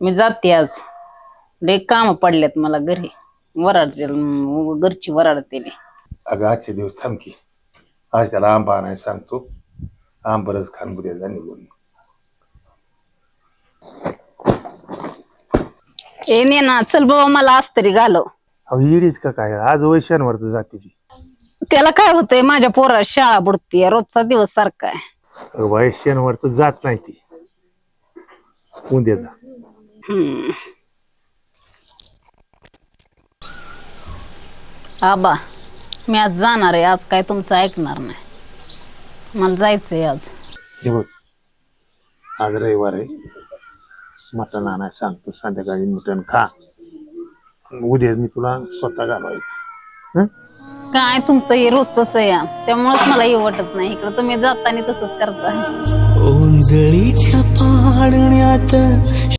मी जाते आज. लय काम पडल्यात मला घरी. वराडते घरची वराडते. अगं आजचे दिवस थांब की. आज त्याला आंबा आणायला सांगतो. आंबरच खान बुद्याचा निघून. येणे ना, चल बाबा मला आज तरी घालव. अहो येडीच का काय, आज वैशांवर जाते ती. त्याला काय होतंय, माझ्या पोरा शाळा बुडतीये, रोजचा दिवस सारखा आहे. वैशांवरच जात नाही ती. उद्याचा आबा मी आज जाणार आहे. आज काय तुमचं ऐकणार नाही. मला जायचंय आज. हे बघ, आज रविवार आहे. मटण आणायला सांगतो. संध्याकाळी मटण खा. उद्या मी तुला स्वतः घालवायचं. काय तुमचं हे रोजच आहे, त्यामुळेच मला हे वाटत नाही. इकडे तुम्ही जाताना तसंच करता. ओंजळीच्या पाडण्यात